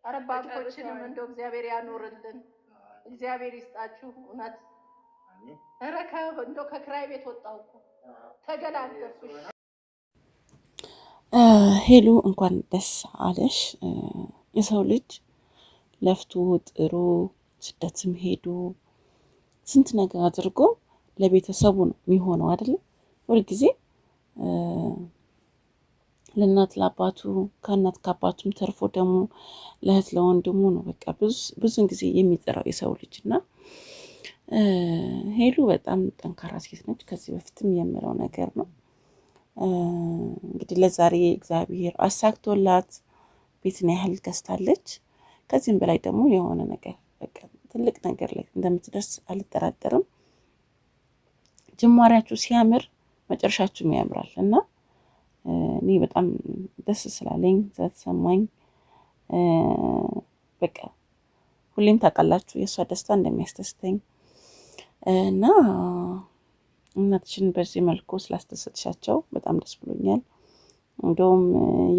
ኧረ ባንኮችንም እንደው እግዚአብሔር ያኖርልን፣ እግዚአብሔር ይስጣችሁ። እውነት ኧረ እንደው ከክራይ ቤት ወጣሁ እኮ ተገላገልኩሽ። ሄሉ እንኳን ደስ አለሽ። የሰው ልጅ ለፍቶ ጥሮ ስደትም ሄዶ ስንት ነገር አድርጎ ለቤተሰቡ ነው የሚሆነው አይደለም። ሁልጊዜ ለእናት ለአባቱ ከእናት ከአባቱም ተርፎ ደግሞ ለእህት ለወንድሙ ነው በቃ ብዙን ጊዜ የሚጠራው የሰው ልጅ እና ሄሉ በጣም ጠንካራ ሴት ነች። ከዚህ በፊትም የምለው ነገር ነው። እንግዲህ ለዛሬ እግዚአብሔር አሳክቶላት ቤትን ያህል ገዝታለች። ከዚህም በላይ ደግሞ የሆነ ነገር በቃ ትልቅ ነገር ላይ እንደምትደርስ አልጠራጠርም። ጅማሬያችሁ ሲያምር መጨረሻችሁም ያምራል እና እኔ በጣም ደስ ስላለኝ ስለተሰማኝ በቃ ሁሌም ታውቃላችሁ የእሷ ደስታ እንደሚያስደስተኝ እና እናትሽን በዚህ መልኩ ስላስደሰትሻቸው በጣም ደስ ብሎኛል። እንደውም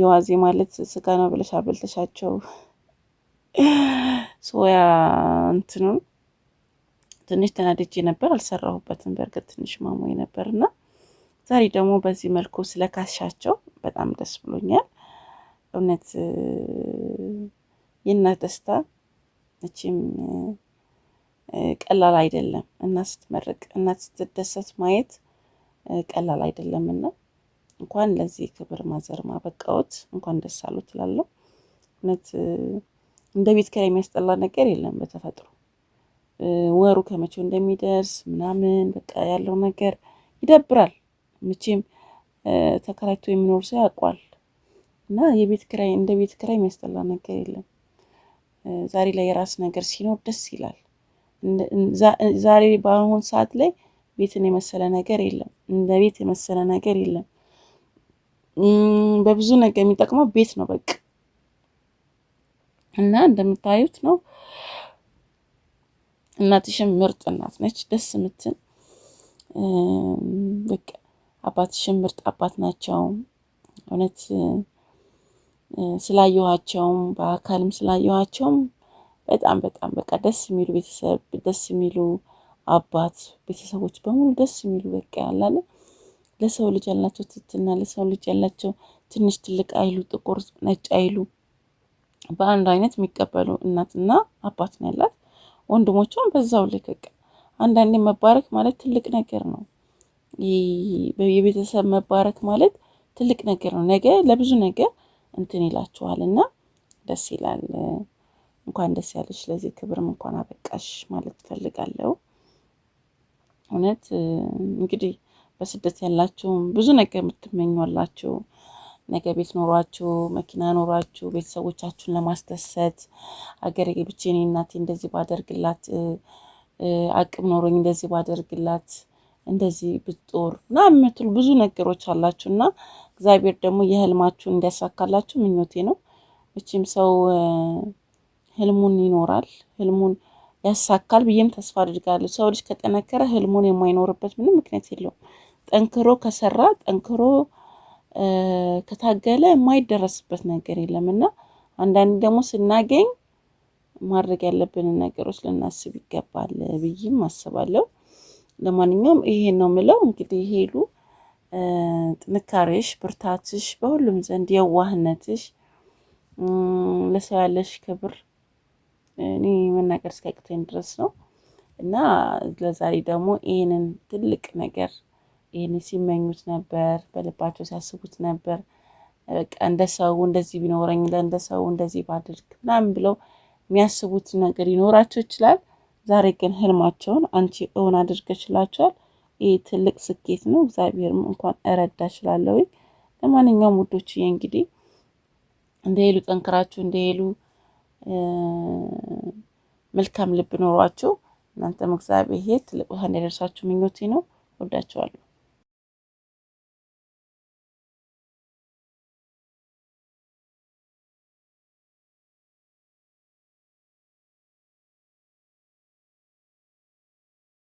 የዋዜ ማለት ስጋ ነው ብለሽ አበልተሻቸው ሶያ እንትኑን ትንሽ ተናድጄ ነበር፣ አልሰራሁበትም። በእርግጥ ትንሽ ማሞኝ ነበርና ዛሬ ደግሞ በዚህ መልኩ ስለካሻቸው በጣም ደስ ብሎኛል። እውነት የእናት ደስታ መቼም ቀላል አይደለም። እናት ስትመረቅ እናት ስትደሰት ማየት ቀላል አይደለምና እንኳን ለዚህ ክብር ማዘርማ በቃዎት፣ እንኳን ደስ አሉት እላለሁ። እውነት እንደ ቤት ኪራይ የሚያስጠላ ነገር የለም በተፈጥሮ። ወሩ ከመቼው እንደሚደርስ ምናምን በቃ ያለው ነገር ይደብራል። መቼም ተከራይቶ የሚኖር ሰው ያውቋል። እና የቤት ኪራይ እንደ ቤት ኪራይ የሚያስጠላ ነገር የለም። ዛሬ ላይ የራስ ነገር ሲኖር ደስ ይላል። ዛሬ በአሁን ሰዓት ላይ ቤትን የመሰለ ነገር የለም። እንደ ቤት የመሰለ ነገር የለም። በብዙ ነገር የሚጠቅመው ቤት ነው በቃ። እና እንደምታዩት ነው። እናትሽም ምርጥ እናት ነች፣ ደስ የምትል በቃ። አባትሽም ምርጥ አባት ናቸው። እውነት ስላየኋቸውም በአካልም ስላየኋቸውም በጣም በጣም በቃ ደስ የሚሉ ቤተሰብ፣ ደስ የሚሉ አባት፣ ቤተሰቦች በሙሉ ደስ የሚሉ በቃ ያላለ ለሰው ልጅ ያላቸው ትትና፣ ለሰው ልጅ ያላቸው ትንሽ ትልቅ አይሉ፣ ጥቁር ነጭ አይሉ፣ በአንድ አይነት የሚቀበሉ እናትና አባት ነው ያላት። ወንድሞቿን በዛው ልክ በቃ። አንዳንዴ መባረክ ማለት ትልቅ ነገር ነው። የቤተሰብ መባረክ ማለት ትልቅ ነገር ነው። ነገ ለብዙ ነገር እንትን ይላችኋልና ደስ ይላል። እንኳን ደስ ያለሽ፣ ለዚህ ክብርም እንኳን አበቃሽ ማለት ፈልጋለሁ። እውነት እንግዲህ በስደት ያላችሁ ብዙ ነገር የምትመኙላችሁ፣ ነገ ቤት ኖሯችሁ መኪና ኖሯችሁ ቤተሰቦቻችሁን ለማስደሰት አገሬ ገብቼ እኔ እናቴ እንደዚህ ባደርግላት፣ አቅም ኖሮኝ እንደዚህ ባደርግላት፣ እንደዚህ ብትጦር ምናምን የምትሉ ብዙ ነገሮች አላችሁና እግዚአብሔር ደግሞ የህልማችሁን እንዲያሳካላችሁ ምኞቴ ነው። መቼም ሰው ህልሙን ይኖራል፣ ህልሙን ያሳካል ብዬም ተስፋ አድርጋለሁ። ሰው ልጅ ከጠነከረ ህልሙን የማይኖርበት ምንም ምክንያት የለውም። ጠንክሮ ከሰራ፣ ጠንክሮ ከታገለ የማይደረስበት ነገር የለምና አንዳንዴ ደግሞ ስናገኝ ማድረግ ያለብንን ነገሮች ልናስብ ይገባል ብዬም አስባለሁ። ለማንኛውም ይሄን ነው የምለው። እንግዲህ ሄሉ ጥንካሬሽ፣ ብርታትሽ፣ በሁሉም ዘንድ የዋህነትሽ፣ ለሰው ያለሽ ክብር እኔ መናገር እስኪያቅተኝ ድረስ ነው እና ለዛሬ ደግሞ ይሄንን ትልቅ ነገር ይሄን ሲመኙት ነበር፣ በልባቸው ሲያስቡት ነበር። በቃ እንደ ሰው እንደዚህ ቢኖረኝ፣ እንደ ሰው እንደዚህ ባድርግ ምናምን ብለው የሚያስቡት ነገር ይኖራቸው ይችላል። ዛሬ ግን ህልማቸውን አንቺ እውን አድርገሽላቸዋል። ይሄ ትልቅ ስኬት ነው። እግዚአብሔርም እንኳን እረዳሽ እላለሁ። ለማንኛውም ውዶችዬ እንግዲህ እንደ ሄሉ ጠንክራችሁ፣ እንደ ሄሉ መልካም ልብ ኖሯችሁ እናንተም እግዚአብሔር ትልቅ ቦታ እንዲያደርሳችሁ ምኞቴ ነው። ወዳችኋለሁ።